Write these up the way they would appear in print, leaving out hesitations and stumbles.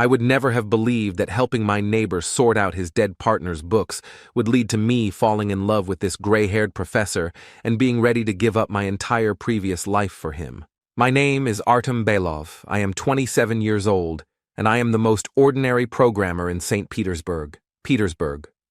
I would never have believed that helping my neighbor sort out his dead partner's books would lead to me falling in love with this gray-haired professor and being ready to give up my entire previous life for him. My name is Artem Belov. I am 27 years old, and I am the most ordinary programmer in St. Petersburg.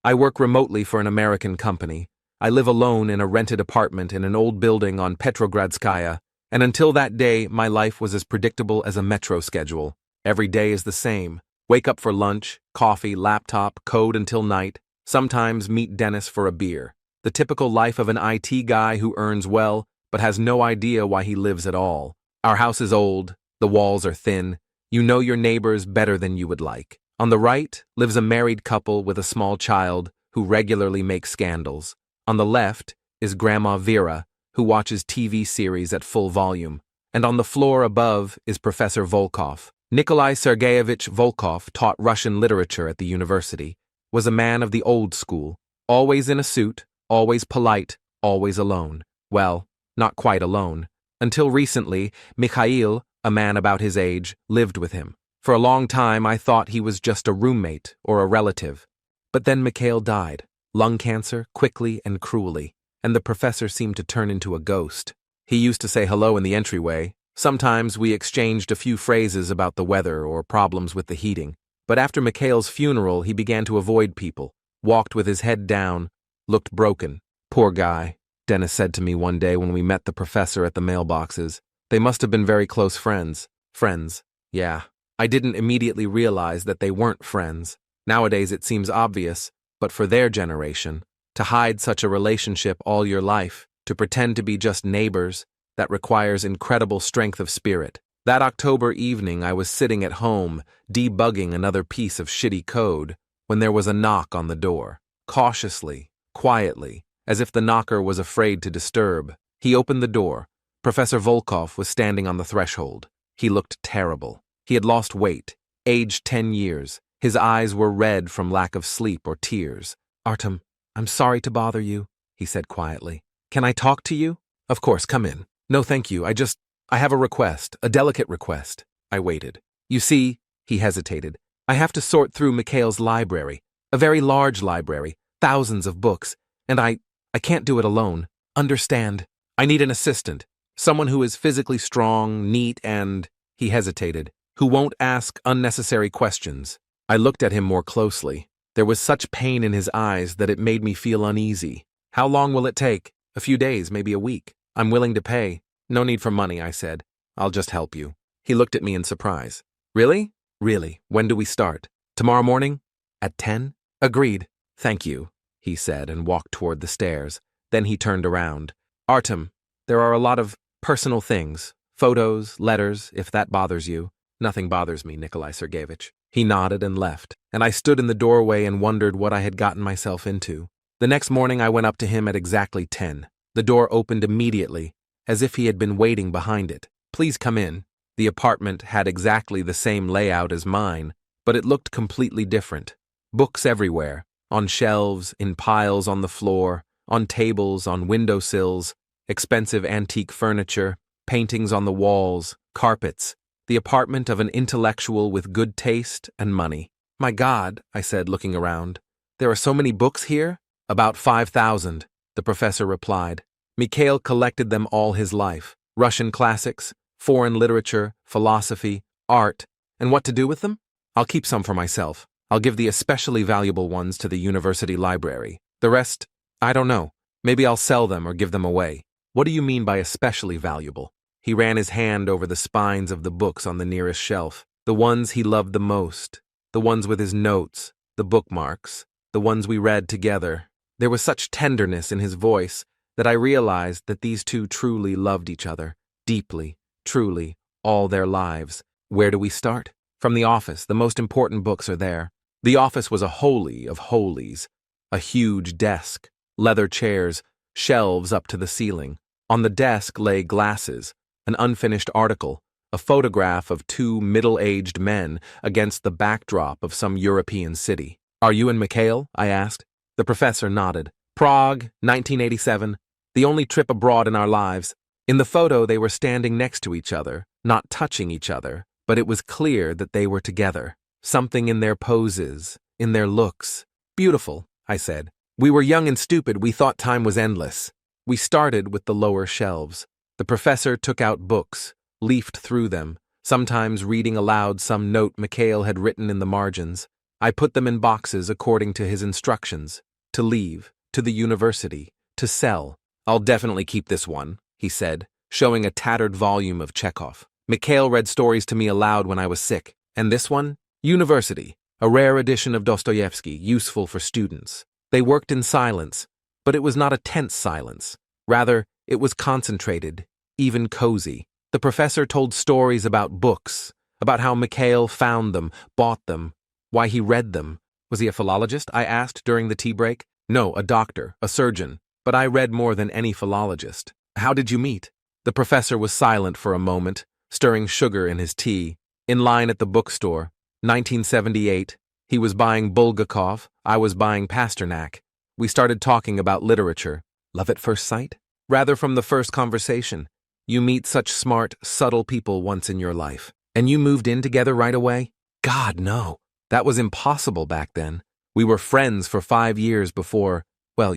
I work remotely for an American company. I live alone in a rented apartment in an old building on Petrogradskaya, and until that day, my life was as predictable as a metro schedule. Every day is the same. Wake up for lunch, coffee, laptop, code until night, sometimes meet Dennis for a beer. The typical life of an IT guy who earns well, but has no idea why he lives at all. Our house is old, the walls are thin. You know your neighbors better than you would like. On the right lives a married couple with a small child who regularly makes scandals. On the left is Grandma Vera, who watches TV series at full volume. And on the floor above is Professor Volkov. Nikolai Sergeyevich Volkov taught Russian literature at the university, was a man of the old school, always in a suit, always polite, always alone. Well, not quite alone. Until recently, Mikhail, a man about his age, lived with him. For a long time, I thought he was just a roommate or a relative. But then Mikhail died, lung cancer, quickly and cruelly, and the professor seemed to turn into a ghost. He used to say hello in the entryway. Sometimes we exchanged a few phrases about the weather or problems with the heating, but after Mikhail's funeral he began to avoid people, walked with his head down, looked broken. Poor guy, Dennis said to me one day when we met the professor at the mailboxes. They must have been very close friends. Friends, yeah. I didn't immediately realize that they weren't friends. Nowadays it seems obvious, but for their generation, to hide such a relationship all your life, to pretend to be just neighbors, that requires incredible strength of spirit. That October evening I was sitting at home, debugging another piece of shitty code, when there was a knock on the door. Cautiously, quietly, as if the knocker was afraid to disturb. He opened the door. Professor Volkov was standing on the threshold. He looked terrible. He had lost weight, aged 10 years. His eyes were red from lack of sleep or tears. "Artem, I'm sorry to bother you," he said quietly. "Can I talk to you?" "Of course, come in." "No, thank you. I have a request, a delicate request." I waited. "You see," he hesitated, "I have to sort through Mikhail's library, a very large library, thousands of books, and I can't do it alone. Understand? I need an assistant, someone who is physically strong, neat, and," he hesitated, "who won't ask unnecessary questions." I looked at him more closely. There was such pain in his eyes that it made me feel uneasy. "How long will it take?" "A few days, maybe a week. I'm willing to pay." "No need for money," I said. "I'll just help you." He looked at me in surprise. "Really?" "Really. When do we start?" "Tomorrow morning? At 10? "Agreed." "Thank you," he said and walked toward the stairs. Then he turned around. "Artem, there are a lot of personal things, photos, letters, if that bothers you." "Nothing bothers me, Nikolai Sergeyevich." He nodded and left, and I stood in the doorway and wondered what I had gotten myself into. The next morning I went up to him at exactly 10. The door opened immediately, as if he had been waiting behind it. "Please come in." The apartment had exactly the same layout as mine, but it looked completely different. Books everywhere, on shelves, in piles on the floor, on tables, on windowsills, expensive antique furniture, paintings on the walls, carpets. The apartment of an intellectual with good taste and money. "My God," I said, looking around. "There are so many books here?" "About 5,000, the professor replied. Mikhail collected them all his life. Russian classics, foreign literature, philosophy, art. And what to do with them? I'll keep some for myself. I'll give the especially valuable ones to the university library. The rest, I don't know. Maybe I'll sell them or give them away." "What do you mean by especially valuable?" He ran his hand over the spines of the books on the nearest shelf. The ones he loved the most. The ones with his notes, the bookmarks, the ones we read together. There was such tenderness in his voice that I realized that these two truly loved each other, deeply, truly, all their lives. "Where do we start?" "From the office. The most important books are there." The office was a holy of holies. A huge desk, leather chairs, shelves up to the ceiling. On the desk lay glasses, an unfinished article, a photograph of two middle-aged men against the backdrop of some European city. "Are you and Mikhail?" I asked. The professor nodded. "Prague, 1987. The only trip abroad in our lives." In the photo they were standing next to each other, not touching each other, but it was clear that they were together. something in their poses, in their looks. Beautiful, I said. We were young and stupid, we thought time was endless. We started with the lower shelves. The professor took out books, leafed through them, sometimes reading aloud some note Mikhail had written in the margins. I put them in boxes according to his instructions. To leave, to the university, to sell. I'll definitely keep this one, he said, showing a tattered volume of Chekhov. Mikhail read stories to me aloud when I was sick. And this one? University, a rare edition of Dostoevsky, useful for students. They worked in silence, but it was not a tense silence. Rather, it was concentrated, even cozy. The professor told stories about books, about how Mikhail found them, bought them, why he read them. Was he a philologist? I asked during the tea break. No, a doctor, a surgeon, but I read more than any philologist. How did you meet? The professor was silent for a moment, stirring sugar in his tea. In line at the bookstore, 1978, he was buying Bulgakov, I was buying Pasternak. We started talking about literature. Love at first sight? Rather, from the first conversation. You meet such smart, subtle people once in your life. And you moved in together right away? God, no. That was impossible back then. We were friends for 5 years before, well,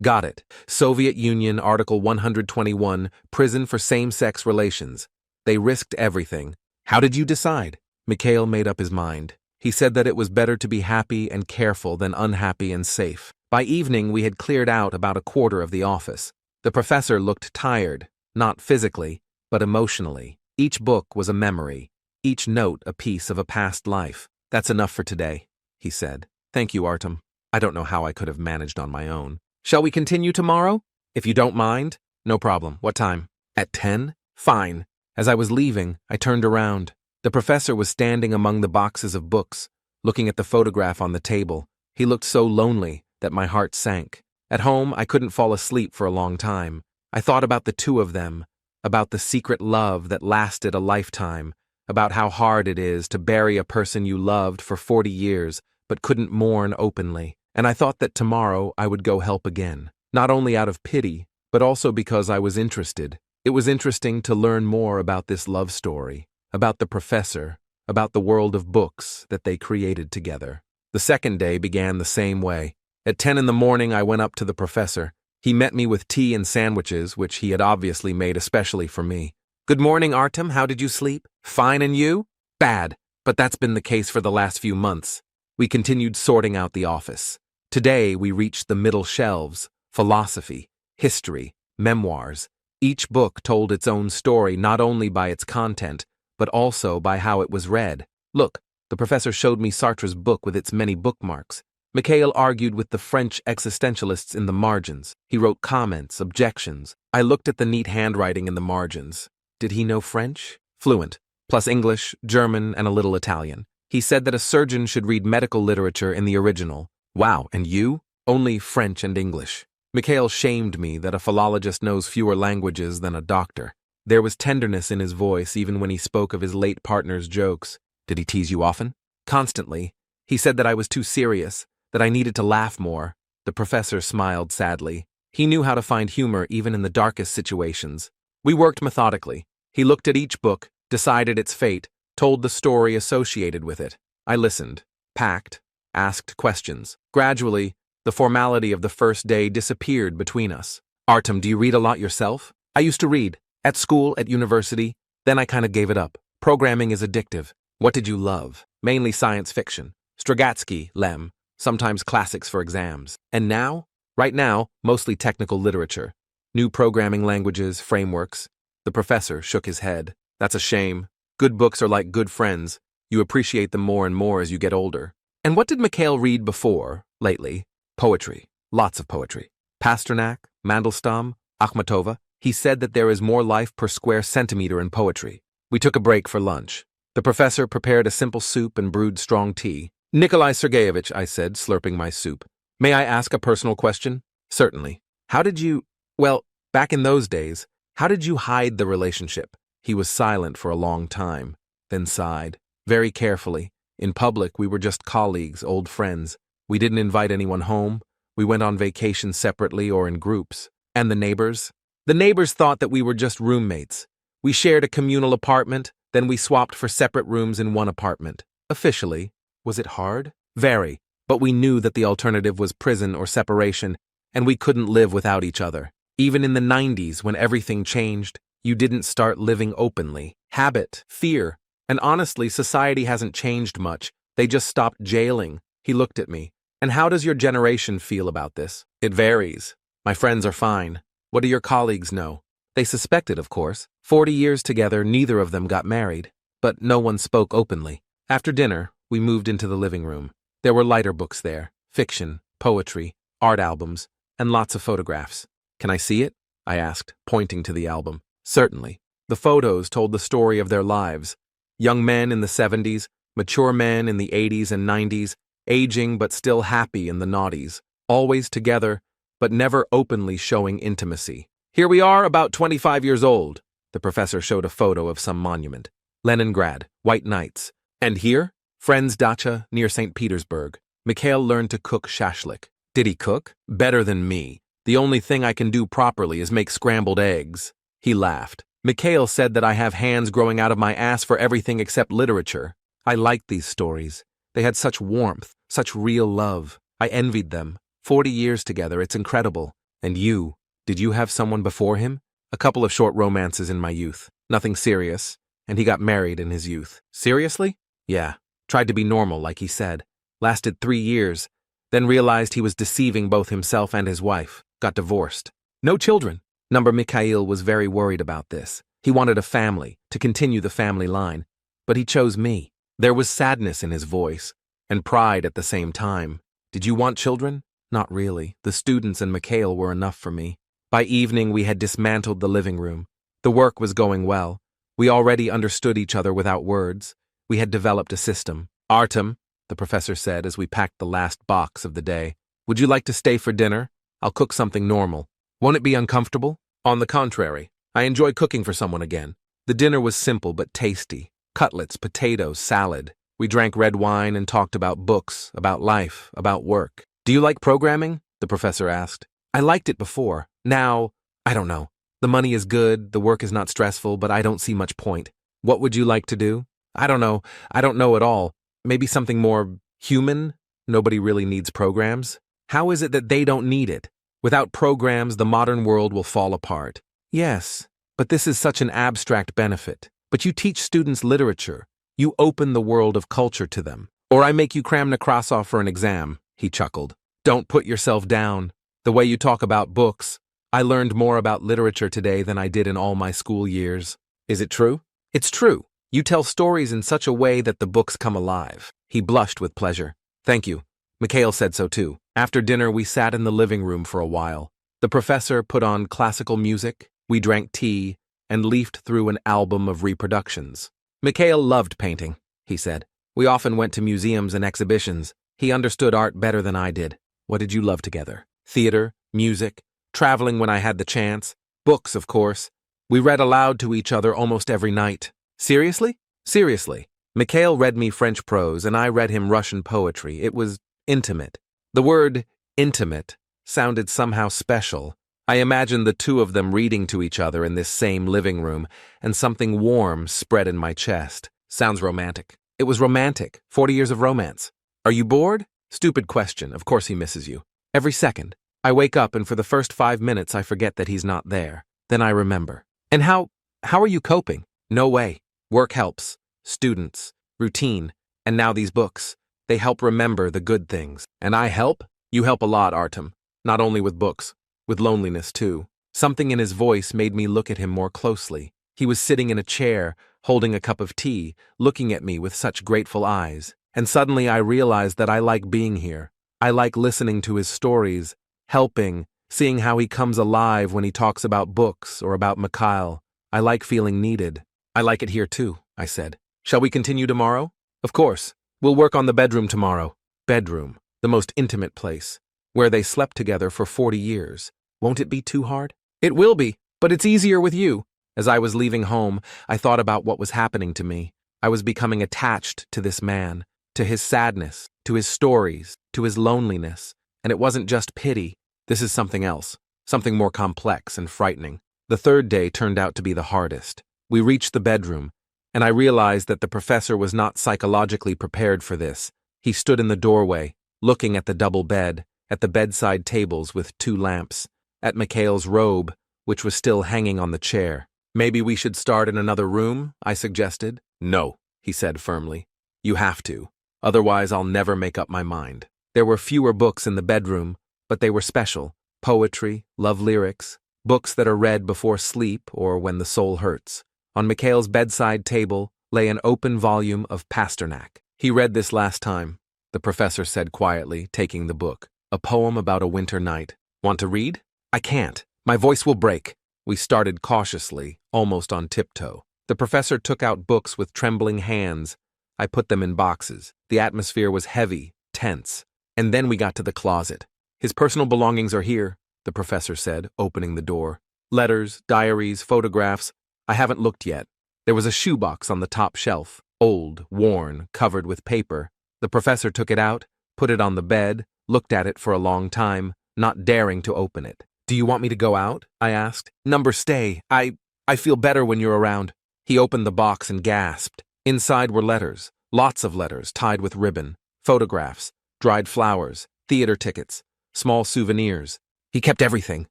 got it. Soviet Union, Article 121, prison for same-sex relations. They risked everything. How did you decide? Mikhail made up his mind. He said that it was better to be happy and careful than unhappy and safe. By evening, we had cleared out about a quarter of the office. The professor looked tired, not physically, but emotionally. Each book was a memory, each note a piece of a past life. That's enough for today, he said. Thank you, Artem. I don't know how I could have managed on my own. Shall we continue tomorrow? If you don't mind. No problem. What time? At 10? Fine. As I was leaving, I turned around. The professor was standing among the boxes of books, looking at the photograph on the table. He looked so lonely that my heart sank. At home, I couldn't fall asleep for a long time. I thought about the two of them, about the secret love that lasted a lifetime, about how hard it is to bury a person you loved for 40 years but couldn't mourn openly. And I thought that tomorrow I would go help again, not only out of pity, but also because I was interested. It was interesting to learn more about this love story, about the professor, about the world of books that they created together. The second day began the same way. At 10 in the morning, I went up to the professor. He met me with tea and sandwiches, which he had obviously made especially for me. Good morning, Artem. How did you sleep? Fine, and you? Bad, but that's been the case for the last few months. We continued sorting out the office. Today, we reached the middle shelves: philosophy, history, memoirs. Each book told its own story not only by its content, but also by how it was read. Look, the professor showed me Sartre's book with its many bookmarks. Mikhail argued with the French existentialists in the margins. He wrote comments, objections. I looked at the neat handwriting in the margins. Did he know French? Fluent, plus English, German, and a little Italian. He said that a surgeon should read medical literature in the original. Wow, and you? Only French and English. Mikhail shamed me that a philologist knows fewer languages than a doctor. There was tenderness in his voice even when he spoke of his late partner's jokes. Did he tease you often? Constantly. He said that I was too serious, that I needed to laugh more. The professor smiled sadly. He knew how to find humor even in the darkest situations. We worked methodically. He looked at each book, decided its fate, told the story associated with it. I listened, packed, asked questions. Gradually, the formality of the first day disappeared between us. Artem, do you read a lot yourself? I used to read. At school, at university. Then I kind of gave it up. Programming is addictive. What did you love? Mainly science fiction. Strugatsky, Lem. Sometimes classics for exams. And now? Right now, mostly technical literature. New programming languages, frameworks. The professor shook his head. That's a shame. Good books are like good friends. You appreciate them more and more as you get older. And what did Mikhail read before, lately? Poetry. Lots of poetry. Pasternak, Mandelstam, Akhmatova. He said that there is more life per square centimeter in poetry. We took a break for lunch. The professor prepared a simple soup and brewed strong tea. Nikolai Sergeyevich, I said, slurping my soup. May I ask a personal question? Certainly. How did you, well, back in those days, how did you hide the relationship? He was silent for a long time, then sighed. Very carefully. In public, we were just colleagues, old friends. We didn't invite anyone home. We went on vacation separately or in groups. And the neighbors? The neighbors thought that we were just roommates. We shared a communal apartment, then we swapped for separate rooms in one apartment. Officially, Was it hard? Very, but we knew that the alternative was prison or separation, and we couldn't live without each other. Even in the 90s, when everything changed, you didn't start living openly. Habit, fear, and honestly, society hasn't changed much. They just stopped jailing. He looked at me. And how does your generation feel about this? It varies. My friends are fine. What do your colleagues know? They suspected, of course. 40 years together, neither of them got married. But no one spoke openly. After dinner, we moved into the living room. There were lighter books there, fiction, poetry, art albums, and lots of photographs. Can I see it? I asked, pointing to the album. Certainly. The photos told the story of their lives. Young men in the 70s, mature men in the 80s and 90s, aging but still happy in the noughties, always together, but never openly showing intimacy. Here we are, about 25 years old. The professor showed a photo of some monument. Leningrad, White Nights. And here? Friend's dacha near St. Petersburg. Mikhail learned to cook shashlik. Did he cook? Better than me. The only thing I can do properly is make scrambled eggs. He laughed. Mikhail said that I have hands growing out of my ass for everything except literature. I liked these stories. They had such warmth, such real love. I envied them. 40 years together, it's incredible. And you, did you have someone before him? A couple of short romances in my youth. Nothing serious. And he got married in his youth. Seriously? Yeah. Tried to be normal, like he said. Lasted 3 years. Then realized he was deceiving both himself and his wife. Got divorced. No children. Number Mikhail was very worried about this. He wanted a family, to continue the family line. But he chose me. There was sadness in his voice, and pride at the same time. Did you want children? Not really. The students and Mikhail were enough for me. By evening, we had dismantled the living room. The work was going well. We already understood each other without words. We had developed a system. Artem, the professor said as we packed the last box of the day, would you like to stay for dinner? I'll cook something normal. Won't it be uncomfortable? On the contrary, I enjoy cooking for someone again. The dinner was simple but tasty. Cutlets, potatoes, salad. We drank red wine and talked about books, about life, about work. Do you like programming? The professor asked. I liked it before. Now, I don't know. The money is good, the work is not stressful, but I don't see much point. What would you like to do? I don't know. I don't know at all. Maybe something more human? Nobody really needs programs. How is it that they don't need it? Without programs, the modern world will fall apart. Yes, but this is such an abstract benefit. But you teach students literature. You open the world of culture to them. Or I make you cram Nekrasov for an exam, he chuckled. Don't put yourself down. The way you talk about books, I learned more about literature today than I did in all my school years. Is it true? It's true. You tell stories in such a way that the books come alive. He blushed with pleasure. Thank you. Mikhail said so too. After dinner, we sat in the living room for a while. The professor put on classical music, we drank tea, and leafed through an album of reproductions. Mikhail loved painting, he said. We often went to museums and exhibitions. He understood art better than I did. What did you love together? Theater, music, traveling when I had the chance, books, of course. We read aloud to each other almost every night. Seriously? Seriously. Mikhail read me French prose and I read him Russian poetry. It was intimate. The word intimate sounded somehow special. I imagined the two of them reading to each other in this same living room, and something warm spread in my chest. Sounds romantic. It was romantic. 40 years of romance. Are you bored? Stupid question. Of course he misses you. Every second. I wake up and for the first 5 minutes I forget that he's not there. Then I remember. And how are you coping? No way. Work helps. Students. Routine. And now these books. They help remember the good things. And I help? You help a lot, Artem. Not only with books. With loneliness, too. Something in his voice made me look at him more closely. He was sitting in a chair, holding a cup of tea, looking at me with such grateful eyes. And suddenly I realized that I like being here. I like listening to his stories, helping, seeing how he comes alive when he talks about books or about Mikhail. I like feeling needed. I like it here, too, I said. Shall we continue tomorrow? Of course. We'll work on the bedroom tomorrow. Bedroom, the most intimate place, where they slept together for 40 years. Won't it be too hard? It will be, but it's easier with you. As I was leaving home, I thought about what was happening to me. I was becoming attached to this man, to his sadness, to his stories, to his loneliness. And it wasn't just pity. This is something else, something more complex and frightening. The third day turned out to be the hardest. We reached the bedroom, and I realized that the professor was not psychologically prepared for this. He stood in the doorway, looking at the double bed, at the bedside tables with 2 lamps, at Mikhail's robe, which was still hanging on the chair. "Maybe we should start in another room," I suggested. "No," he said firmly. "You have to. Otherwise, I'll never make up my mind." There were fewer books in the bedroom, but they were special. Poetry, love lyrics, books that are read before sleep or when the soul hurts. On Mikhail's bedside table lay an open volume of Pasternak. "He read this last time," the professor said quietly, taking the book. "A poem about a winter night. Want to read?" "I can't. My voice will break." We started cautiously, almost on tiptoe. The professor took out books with trembling hands. I put them in boxes. The atmosphere was heavy, tense. And then we got to the closet. "His personal belongings are here," the professor said, opening the door. "Letters, diaries, photographs. I haven't looked yet." There was a shoebox on the top shelf, old, worn, covered with paper. The professor took it out, put it on the bed, looked at it for a long time, not daring to open it. "Do you want me to go out?" I asked. "Number, stay. I feel better when you're around." He opened the box and gasped. Inside were letters, lots of letters tied with ribbon, photographs, dried flowers, theater tickets, small souvenirs. "He kept everything,"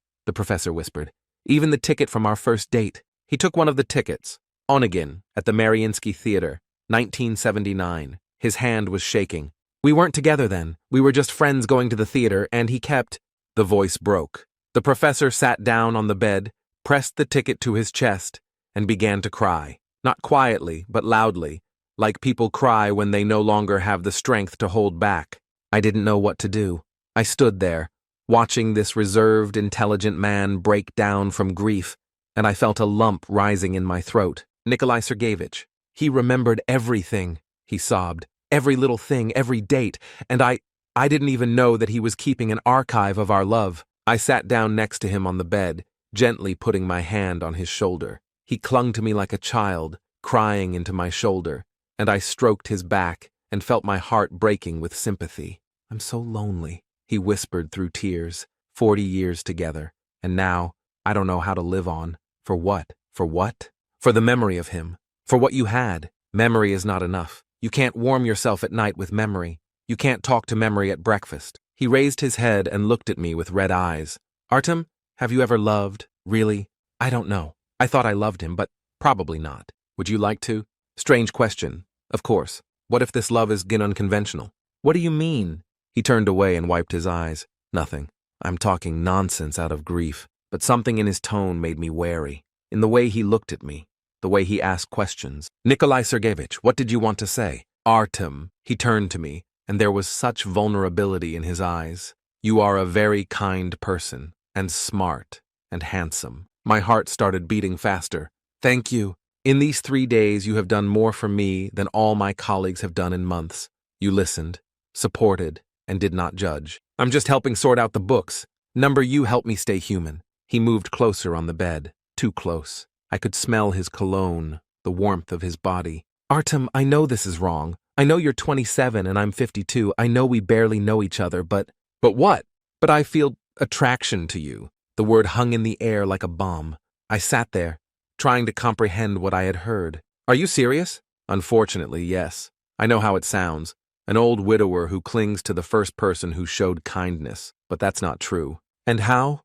the professor whispered. "Even the ticket from our first date." He took one of the tickets. Onegin, at the Mariinsky Theater, 1979. His hand was shaking. "We weren't together then. We were just friends going to the theater, and he kept—" The voice broke. The professor sat down on the bed, pressed the ticket to his chest, and began to cry. Not quietly, but loudly, like people cry when they no longer have the strength to hold back. I didn't know what to do. I stood there, watching this reserved, intelligent man break down from grief, and I felt a lump rising in my throat. "Nikolai Sergeyevich, he remembered everything," he sobbed. "Every little thing, every date, and I didn't even know that he was keeping an archive of our love." I sat down next to him on the bed, gently putting my hand on his shoulder. He clung to me like a child, crying into my shoulder, and I stroked his back and felt my heart breaking with sympathy. "I'm so lonely," he whispered through tears. 40 years together, and now I don't know how to live on. For what? For what? For the memory of him. For what you had. Memory is not enough. You can't warm yourself at night with memory. You can't talk to memory at breakfast. He raised his head and looked at me with red eyes. "Artem, have you ever loved? Really? I don't know. I thought I loved him, but probably not. Would you like to?" "Strange question. Of course. What if this love is unconventional?" "What do you mean?" He turned away and wiped his eyes. "Nothing. I'm talking nonsense out of grief." But something in his tone made me wary. In the way he looked at me, the way he asked questions. "Nikolai Sergeyevich, what did you want to say?" "Artem," he turned to me, and there was such vulnerability in his eyes. "You are a very kind person, and smart, and handsome." My heart started beating faster. "Thank you. In these 3 days you have done more for me than all my colleagues have done in months. You listened, supported, and did not judge. I'm just helping sort out the books. Number, you helped me stay human." He moved closer on the bed, too close. I could smell his cologne, the warmth of his body. "Artem, I know this is wrong. I know you're 27 and I'm 52. I know we barely know each other, but..." "But what?" "But I feel attraction to you." The word hung in the air like a bomb. I sat there, trying to comprehend what I had heard. "Are you serious?" "Unfortunately, yes. I know how it sounds. An old widower who clings to the first person who showed kindness. But that's not true." "And how?"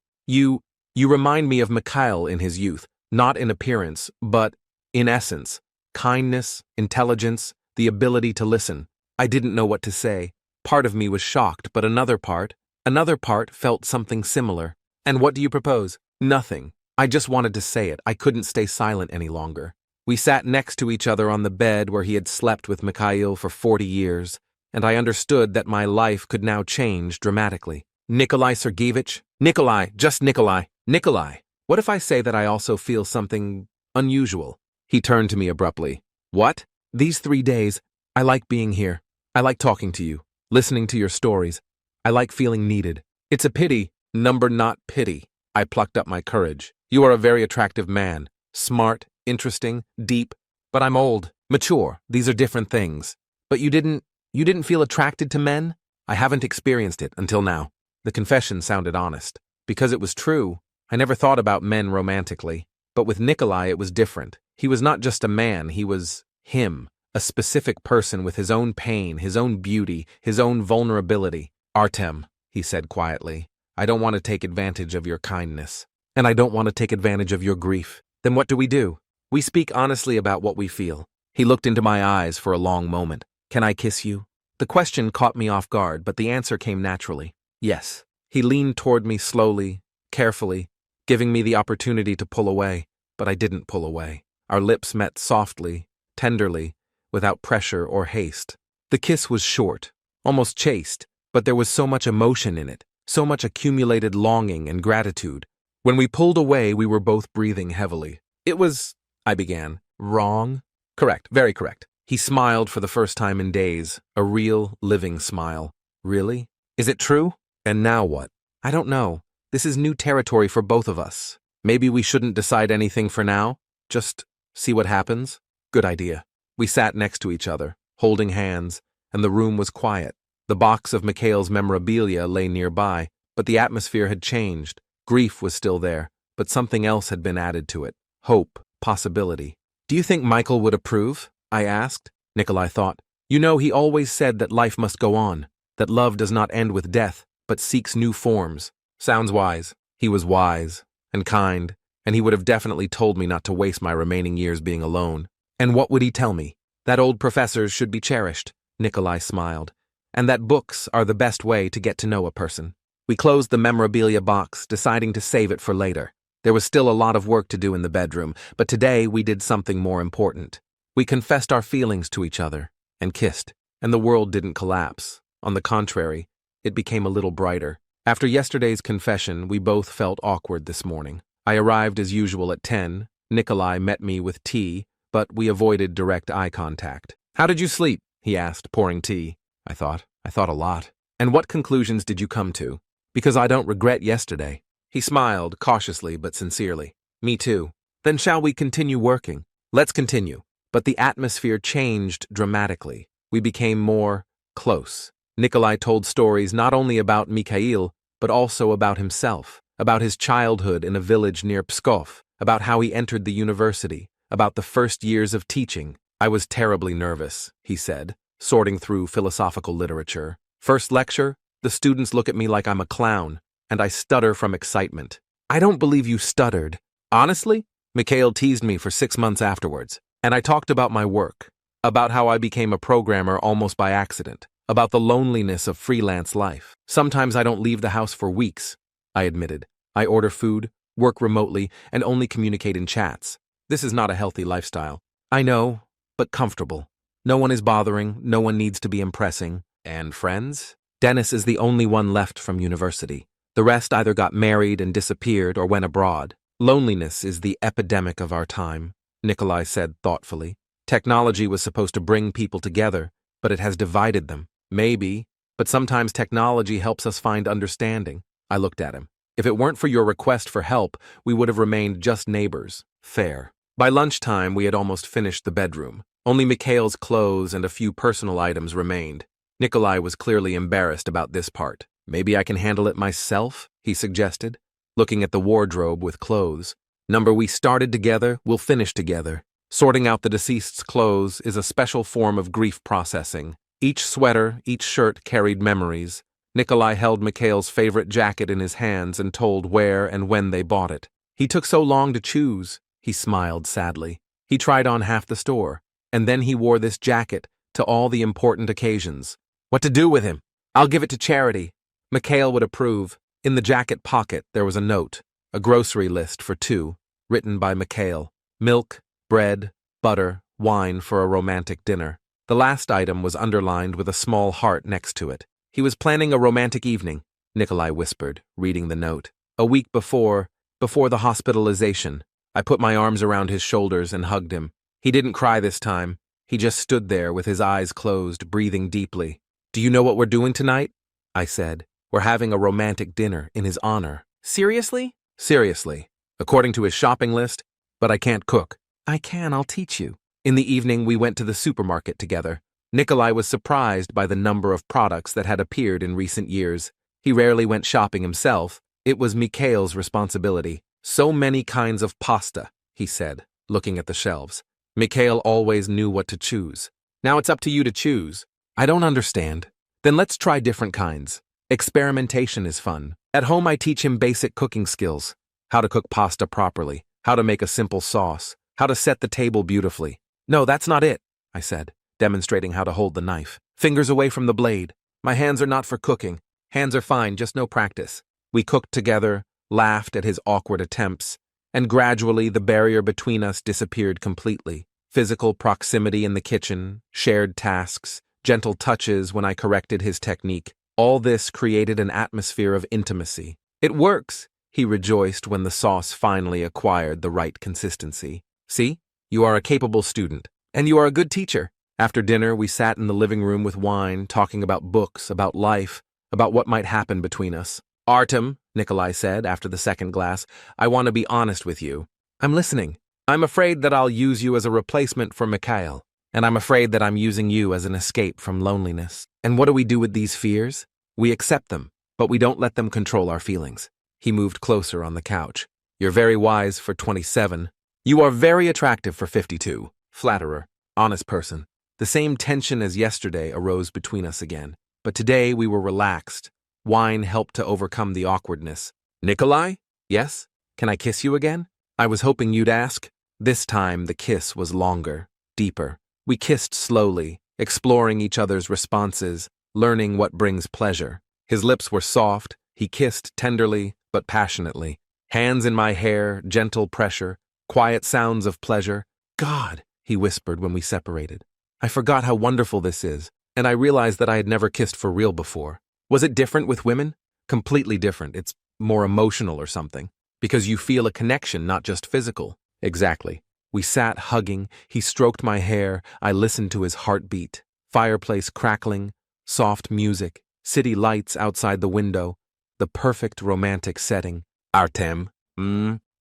You remind me of Mikhail in his youth, not in appearance, but in essence. Kindness, intelligence, the ability to listen." I didn't know what to say. Part of me was shocked, but another part felt something similar. "And what do you propose?" "Nothing. I just wanted to say it. I couldn't stay silent any longer." We sat next to each other on the bed where he had slept with Mikhail for 40 years, and I understood that my life could now change dramatically. "Nikolai Sergeyevich? Nikolai, just Nikolai. Nikolai, what if I say that I also feel something unusual?" He turned to me abruptly. "What?" "These 3 days, I like being here. I like talking to you, listening to your stories. I like feeling needed. It's a pity." "Number, not pity." I plucked up my courage. "You are a very attractive man. Smart, interesting, deep. But I'm old, mature. These are different things." "But you didn't feel attracted to men?" "I haven't experienced it until now." The confession sounded honest. Because it was true. I never thought about men romantically. But with Nikolai it was different. He was not just a man, he was him. A specific person with his own pain, his own beauty, his own vulnerability. Artem, he said quietly, I don't want to take advantage of your kindness. And I don't want to take advantage of your grief. Then what do? We speak honestly about what we feel. He looked into my eyes for a long moment. Can I kiss you? The question caught me off guard, but the answer came naturally. Yes. He leaned toward me slowly, carefully, giving me the opportunity to pull away, but I didn't pull away. Our lips met softly, tenderly, without pressure or haste. The kiss was short, almost chaste, but there was so much emotion in it, so much accumulated longing and gratitude. When we pulled away, we were both breathing heavily. It was, I began, wrong? Correct, very correct. He smiled for the first time in days, a real, living smile. Really? Is it true? And now what? I don't know. This is new territory for both of us. Maybe we shouldn't decide anything for now? Just see what happens? Good idea. We sat next to each other, holding hands, and the room was quiet. The box of Mikhail's memorabilia lay nearby, but the atmosphere had changed. Grief was still there, but something else had been added to it. Hope, possibility. Do you think Michael would approve? I asked. Nikolai thought. You know, he always said that life must go on, that love does not end with death, but seeks new forms. Sounds wise. He was wise and kind, and he would have definitely told me not to waste my remaining years being alone. And what would he tell me? That old professors should be cherished, Nikolai smiled, and that books are the best way to get to know a person. We closed the memorabilia box, deciding to save it for later. There was still a lot of work to do in the bedroom, but today we did something more important. We confessed our feelings to each other and kissed, and the world didn't collapse. On the contrary, it became a little brighter. After yesterday's confession, we both felt awkward this morning. I arrived as usual at 10. Nikolai met me with tea, but we avoided direct eye contact. How did you sleep? He asked, pouring tea. I thought a lot. And what conclusions did you come to? Because I don't regret yesterday. He smiled, cautiously but sincerely. Me too. Then shall we continue working? Let's continue. But the atmosphere changed dramatically. We became more close. Nikolai told stories not only about Mikhail, but also about himself, about his childhood in a village near Pskov, about how he entered the university, about the first years of teaching. I was terribly nervous, he said, sorting through philosophical literature. First lecture, the students look at me like I'm a clown, and I stutter from excitement. I don't believe you stuttered. Honestly? Mikhail teased me for 6 months afterwards, and I talked about my work, about how I became a programmer almost by accident, about the loneliness of freelance life. Sometimes I don't leave the house for weeks, I admitted. I order food, work remotely, and only communicate in chats. This is not a healthy lifestyle. I know, but comfortable. No one is bothering, no one needs to be impressing. And friends? Dennis is the only one left from university. The rest either got married and disappeared or went abroad. Loneliness is the epidemic of our time, Nikolai said thoughtfully. Technology was supposed to bring people together, but it has divided them. Maybe, but sometimes technology helps us find understanding. I looked at him. If it weren't for your request for help, we would have remained just neighbors. Fair. By lunchtime, we had almost finished the bedroom. Only Mikhail's clothes and a few personal items remained. Nikolai was clearly embarrassed about this part. Maybe I can handle it myself, he suggested, looking at the wardrobe with clothes. Number we started together, we'll finish together. Sorting out the deceased's clothes is a special form of grief processing. Each sweater, each shirt carried memories. Nikolai held Mikhail's favorite jacket in his hands and told where and when they bought it. He took so long to choose, he smiled sadly. He tried on half the store, and then he wore this jacket to all the important occasions. What to do with him? I'll give it to charity. Mikhail would approve. In the jacket pocket there was a note, a grocery list for 2, written by Mikhail. Milk, bread, butter, wine for a romantic dinner. The last item was underlined with a small heart next to it. He was planning a romantic evening, Nikolai whispered, reading the note. A week before the hospitalization, I put my arms around his shoulders and hugged him. He didn't cry this time. He just stood there with his eyes closed, breathing deeply. Do you know what we're doing tonight? I said. We're having a romantic dinner in his honor. Seriously? Seriously. According to his shopping list, but I can't cook. I can, I'll teach you. In the evening, we went to the supermarket together. Nikolai was surprised by the number of products that had appeared in recent years. He rarely went shopping himself. It was Mikhail's responsibility. So many kinds of pasta, he said, looking at the shelves. Mikhail always knew what to choose. Now it's up to you to choose. I don't understand. Then let's try different kinds. Experimentation is fun. At home, I teach him basic cooking skills. How to cook pasta properly, how to make a simple sauce, how to set the table beautifully. No, that's not it, I said, demonstrating how to hold the knife. Fingers away from the blade. My hands are not for cooking. Hands are fine, just no practice. We cooked together, laughed at his awkward attempts, and gradually the barrier between us disappeared completely. Physical proximity in the kitchen, shared tasks, gentle touches when I corrected his technique. All this created an atmosphere of intimacy. It works, he rejoiced when the sauce finally acquired the right consistency. See, you are a capable student, and you are a good teacher. After dinner, we sat in the living room with wine, talking about books, about life, about what might happen between us. Artem, Nikolai said after the second glass, I want to be honest with you. I'm listening. I'm afraid that I'll use you as a replacement for Mikhail, and I'm afraid that I'm using you as an escape from loneliness. And what do we do with these fears? We accept them, but we don't let them control our feelings. He moved closer on the couch. You're very wise for 27. You are very attractive for 52. Flatterer. Honest person. The same tension as yesterday arose between us again, but today we were relaxed. Wine helped to overcome the awkwardness. Nikolai? Yes? Can I kiss you again? I was hoping you'd ask. This time the kiss was longer, deeper. We kissed slowly, exploring each other's responses, learning what brings pleasure. His lips were soft. He kissed tenderly but passionately. Hands in my hair, gentle pressure, quiet sounds of pleasure. God, he whispered when we separated. I forgot how wonderful this is, and I realized that I had never kissed for real before. Was it different with women? Completely different. It's more emotional or something. Because you feel a connection, not just physical. Exactly. We sat hugging. He stroked my hair. I listened to his heartbeat. Fireplace crackling, soft music, city lights outside the window. The perfect romantic setting. Artem.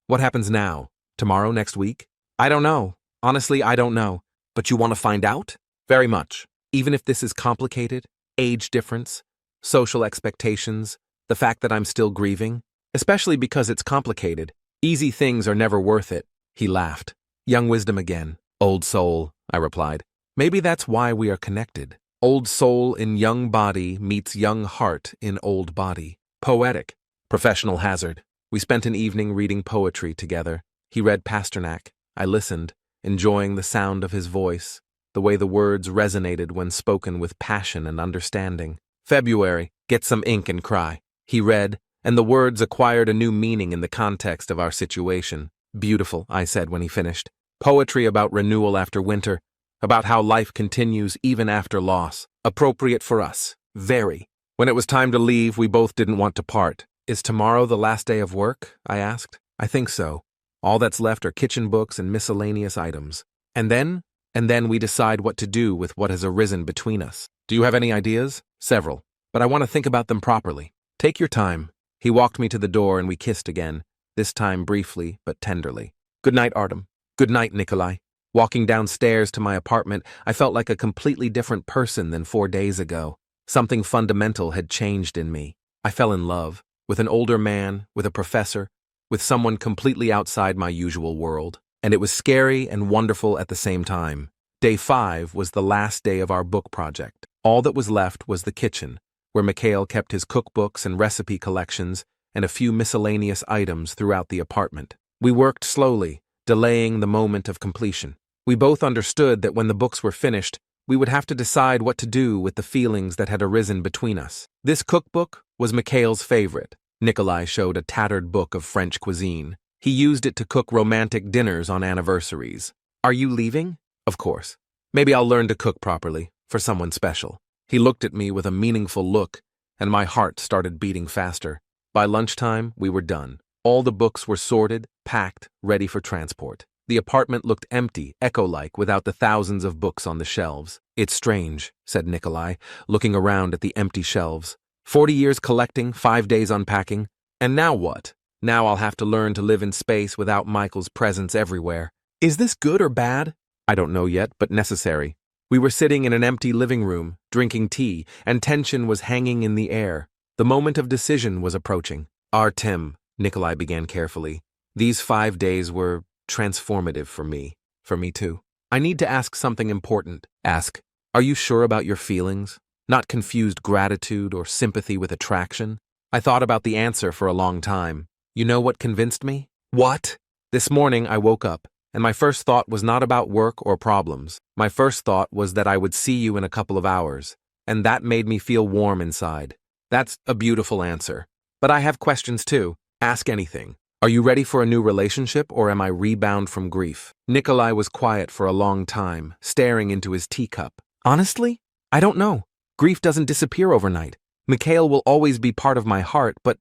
What happens now? Tomorrow, next week? I don't know. Honestly, I don't know. But you want to find out? Very much. Even if this is complicated, age difference, social expectations, the fact that I'm still grieving, especially because it's complicated. Easy things are never worth it. He laughed. Young wisdom again. Old soul, I replied. Maybe that's why we are connected. Old soul in young body meets young heart in old body. Poetic. Professional hazard. We spent an evening reading poetry together. He read Pasternak. I listened, enjoying the sound of his voice, the way the words resonated when spoken with passion and understanding. February, get some ink and cry. He read, and the words acquired a new meaning in the context of our situation. Beautiful, I said when he finished. Poetry about renewal after winter, about how life continues even after loss. Appropriate for us. Very. When it was time to leave, we both didn't want to part. Is tomorrow the last day of work? I asked. I think so. All that's left are kitchen books and miscellaneous items. And then we decide what to do with what has arisen between us. Do you have any ideas? Several. But I want to think about them properly. Take your time. He walked me to the door and we kissed again, this time briefly but tenderly. Good night, Artem. Good night, Nikolai. Walking downstairs to my apartment, I felt like a completely different person than 4 days ago. Something fundamental had changed in me. I fell in love with an older man, with a professor, with someone completely outside my usual world. And it was scary and wonderful at the same time. Day 5 was the last day of our book project. All that was left was the kitchen, where Mikhail kept his cookbooks and recipe collections and a few miscellaneous items throughout the apartment. We worked slowly, delaying the moment of completion. We both understood that when the books were finished, we would have to decide what to do with the feelings that had arisen between us. This cookbook was Mikhail's favorite. Nikolai showed a tattered book of French cuisine. He used it to cook romantic dinners on anniversaries. Are you leaving? Of course. Maybe I'll learn to cook properly, for someone special. He looked at me with a meaningful look, and my heart started beating faster. By lunchtime, we were done. All the books were sorted, packed, ready for transport. The apartment looked empty, echo-like, without the thousands of books on the shelves. It's strange, said Nikolai, looking around at the empty shelves. 40 years collecting, 5 days unpacking. And now what? Now I'll have to learn to live in space without Michael's presence everywhere. Is this good or bad? I don't know yet, but necessary. We were sitting in an empty living room, drinking tea, and tension was hanging in the air. The moment of decision was approaching. Artem, Nikolai began carefully. These 5 days were transformative for me. For me too. I need to ask something important. Ask. Are you sure about your feelings? Not confused gratitude or sympathy with attraction? I thought about the answer for a long time. You know what convinced me? What? This morning I woke up, and my first thought was not about work or problems. My first thought was that I would see you in a couple of hours, and that made me feel warm inside. That's a beautiful answer. But I have questions too. Ask anything. Are you ready for a new relationship, or am I rebound from grief? Nikolai was quiet for a long time, staring into his teacup. Honestly, I don't know. Grief doesn't disappear overnight. Mikhail will always be part of my heart, but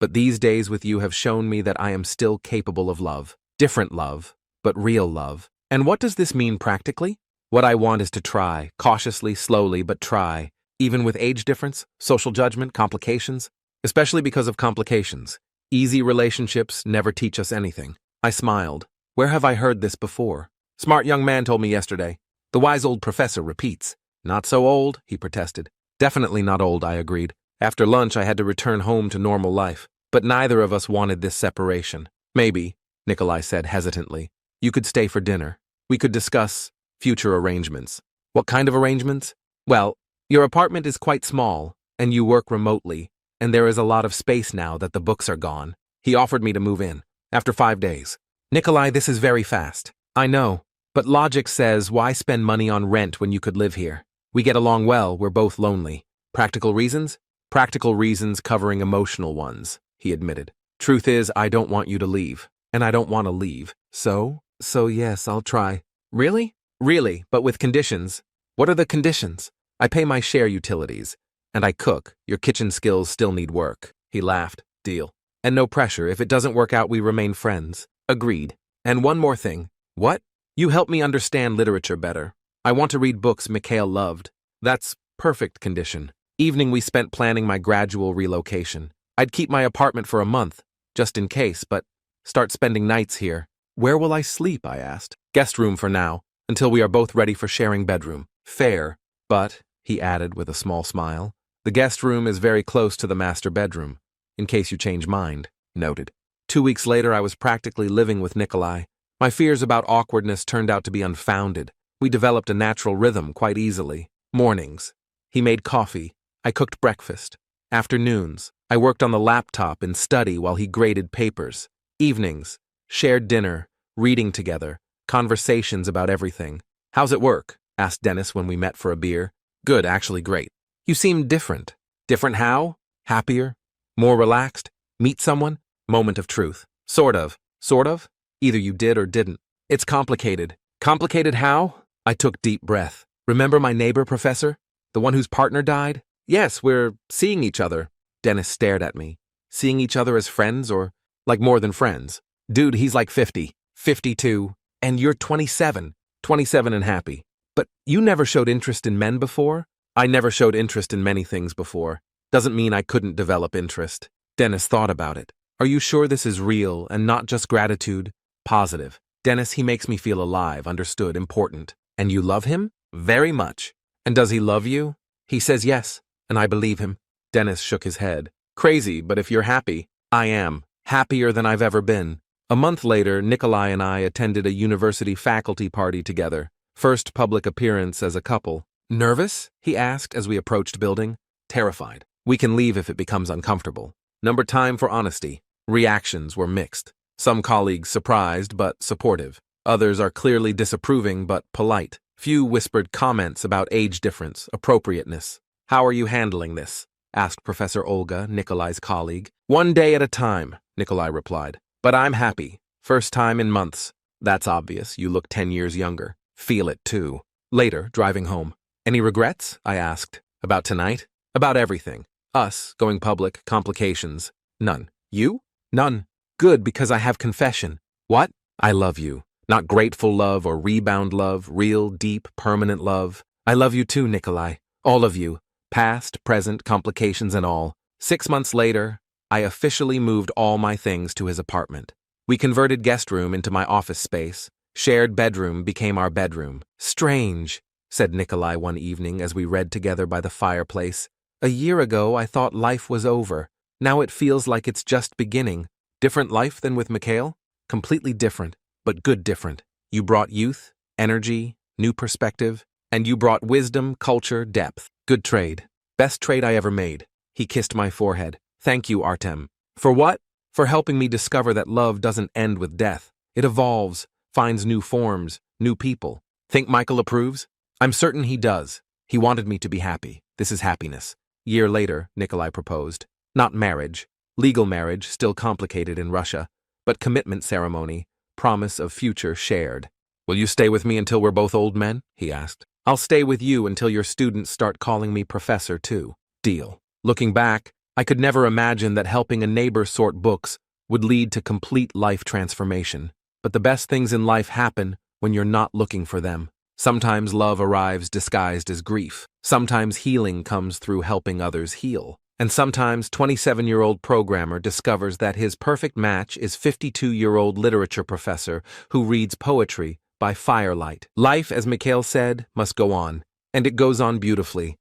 these days with you have shown me that I am still capable of love. Different love, but real love. And what does this mean practically? What I want is to try, cautiously, slowly, but try. Even with age difference, social judgment, complications. Especially because of complications. Easy relationships never teach us anything. I smiled. Where have I heard this before? Smart young man told me yesterday. The wise old professor repeats. Not so old, he protested. Definitely not old, I agreed. After lunch, I had to return home to normal life. But neither of us wanted this separation. Maybe, Nikolai said hesitantly, you could stay for dinner. We could discuss future arrangements. What kind of arrangements? Well, your apartment is quite small, and you work remotely, and there is a lot of space now that the books are gone. He offered me to move in, after 5 days. Nikolai, this is very fast. I know, but logic says why spend money on rent when you could live here? We get along well, we're both lonely. Practical reasons? Practical reasons covering emotional ones, he admitted. Truth is, I don't want you to leave, and I don't want to leave. So yes, I'll try. Really? Really, but with conditions. What are the conditions? I pay my share utilities, and I cook. Your kitchen skills still need work. He laughed. Deal. And no pressure. If it doesn't work out, we remain friends. Agreed. And one more thing. What? You help me understand literature better. I want to read books Mikhail loved. That's perfect condition. Evening we spent planning my gradual relocation. I'd keep my apartment for a month, just in case, but start spending nights here. Where will I sleep, I asked. Guest room for now, until we are both ready for sharing bedroom. Fair. But, he added with a small smile, the guest room is very close to the master bedroom, in case you change mind. Noted. 2 weeks later, I was practically living with Nikolai. My fears about awkwardness turned out to be unfounded. We developed a natural rhythm quite easily. Mornings. He made coffee. I cooked breakfast. Afternoons. I worked on the laptop and study while he graded papers. Evenings. Shared dinner. Reading together. Conversations about everything. How's it work? Asked Dennis when we met for a beer. Good, actually great. You seem different. Different how? Happier? More relaxed? Meet someone? Moment of truth. Sort of. Sort of? Either you did or didn't. It's complicated. Complicated how? I took deep breath. Remember my neighbor, Professor? The one whose partner died? Yes, we're seeing each other. Dennis stared at me. Seeing each other as friends or like more than friends? Dude, he's like 50, 52, and you're 27. 27 and happy. But you never showed interest in men before? I never showed interest in many things before. Doesn't mean I couldn't develop interest. Dennis thought about it. Are you sure this is real and not just gratitude? Positive. Dennis, he makes me feel alive, understood, important. And you love him? Very much. And does he love you? He says yes, and I believe him. Dennis shook his head. Crazy, but if you're happy, I am. Happier than I've ever been. A month later, Nikolai and I attended a university faculty party together. First public appearance as a couple. Nervous? He asked as we approached building. Terrified. We can leave if it becomes uncomfortable. Number time for honesty. Reactions were mixed. Some colleagues surprised but supportive. Others are clearly disapproving but polite. Few whispered comments about age difference, appropriateness. How are you handling this? Asked Professor Olga, Nikolai's colleague. 1 day at a time, Nikolai replied. But I'm happy. First time in months. That's obvious. You look 10 years younger. Feel it, too. Later, driving home. Any regrets? I asked. About tonight? About everything. Us, going public, complications. None. You? None. Good, because I have confession. What? I love you. Not grateful love or rebound love, real, deep, permanent love. I love you too, Nikolai. All of you. Past, present, complications and all. 6 months later, I officially moved all my things to his apartment. We converted guest room into my office space. Shared bedroom became our bedroom. Strange, said Nikolai one evening as we read together by the fireplace. A year ago, I thought life was over. Now it feels like it's just beginning. Different life than with Mikhail? Completely different, but good different. You brought youth, energy, new perspective, And you brought wisdom, culture, depth. Good trade. Best trade I ever made. He kissed my forehead. Thank you, Artem. For what? For helping me discover that love doesn't end with death. It evolves, finds new forms, new people. Think Michael approves? I'm certain he does. He wanted me to be happy. This is happiness. Year later, Nikolai proposed. Not marriage. Legal marriage, still complicated in Russia. But commitment ceremony, promise of future shared. Will you stay with me until we're both old men? He asked. I'll stay with you until your students start calling me professor too. Deal. Looking back, I could never imagine that helping a neighbor sort books would lead to complete life transformation. But the best things in life happen when you're not looking for them. Sometimes love arrives disguised as grief. Sometimes healing comes through helping others heal. And sometimes 27-year-old programmer discovers that his perfect match is 52-year-old literature professor who reads poetry by firelight. Life, as Mikhail said, must go on. And it goes on beautifully.